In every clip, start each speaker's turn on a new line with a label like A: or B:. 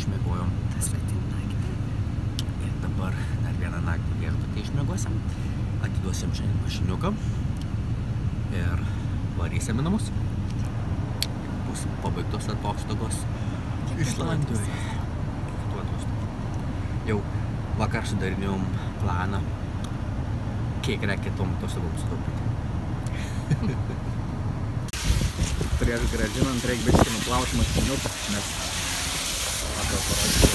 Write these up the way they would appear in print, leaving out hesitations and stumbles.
A: išmiegojom. Ir dabar dar vieną naktį viešbutį išmiegosim. Atiduosim šiandien mašiniuką ir varysim į namus. Bus pabaigtos atostogos Islandijoje. Jau vakar sudarinėjom planą, kiek reikia tom atostogom sutaupyti. Prieš grąžinant reikia biškį nuplauti mašiniuką, nes vakar parodžiau.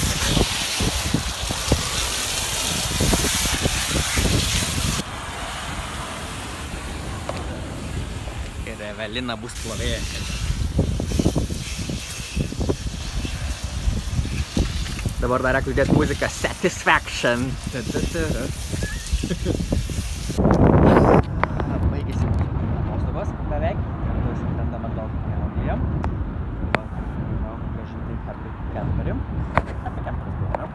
A: Ir Evelina bus plovėja. Dabar dar reikia įdėti muziką Satisfaction. Baigėsi atostogos beveik. Skrendam atgal keliaujam. Grąžinti Happy Camperim. Happy Camperis buvo, ne?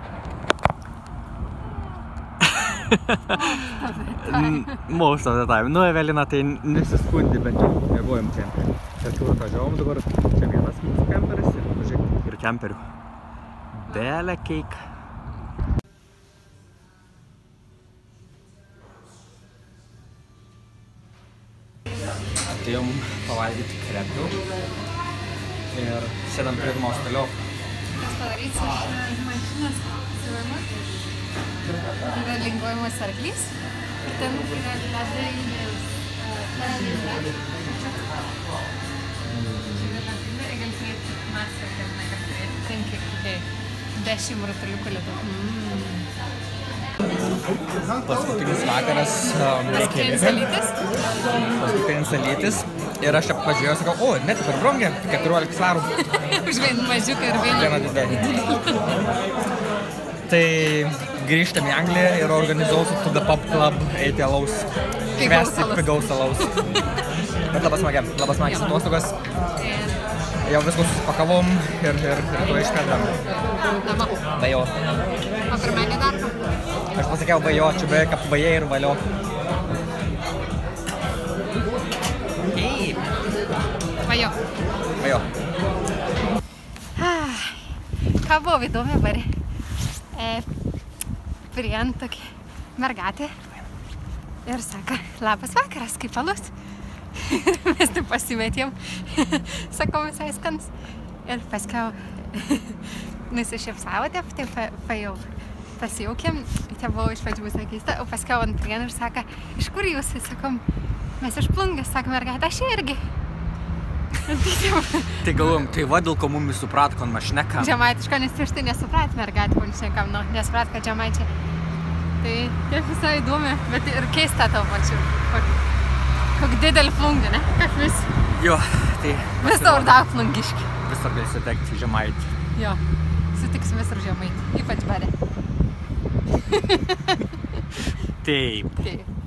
A: Most of the time. Nu, Evelina tai nesiskundi, bet jau mėgojom kemperį. Tačiau atvažiavom dabar, čia vienas mūsų kemperis ir kemperių. Bele keik. Atėjom pavalgyti krepių ir sėdam prie damos toliau.
B: Mes padarysim mašinas siuvimą. Yra linguojamas arklys. Ten yra ledai. Dešimt rutuliukų ledų.
A: Paskutinis vakaras paskutinis salytis. Ir aš čia pažiūrėjau, sakau, o, net per brongė, 14 svarų.
B: Už vieną mažiuką ir
A: vieną didelį. Tai grįžtam į Angliją ir organizuosiu to the pub club eiti alaus. Švęsti pigaus alaus. Bet labai smagiai atostogos. Jau viskus susipakavom ir to iškardam. Vajo.
B: O pirmenį darbą?
A: Aš pasakiau vajo, čia beveik apvajai ir valio. Taip.
B: Vajo.
A: Vajo.
B: Ką buvo įdomi bari? Prien tokia mergatė ir sako, labas vakaras, kaip alus. Ir mes taip pasimetėm, sakom visai skans. Ir paskiau nusišypsavo, taip jau pasijaukėm, tai buvo iš pradžių visai keista, o paskiau ant prienų ir sako, iš kur jūs? Sakom, mes iš Plungės, sako mergaitė, aš irgi.
A: Tai galvojom, tai va dėl ko mumis suprat, kon mašnekam.
B: Žemaitiško, nes prieš tai nesuprat mergaitė, kon šnekam, nesuprat, kad žemaičiai. Tai visai įdomi, bet ir keista tau pačiu. Kokį didelį plungį, ne? Kaip vis?
A: Jo, tai...
B: Vis tau ir daug plungiški.
A: Visur gali sutekti žemaitį.
B: Jo, sutiksim visur žemaitį, ypač bare.
A: Taip.
B: Taip.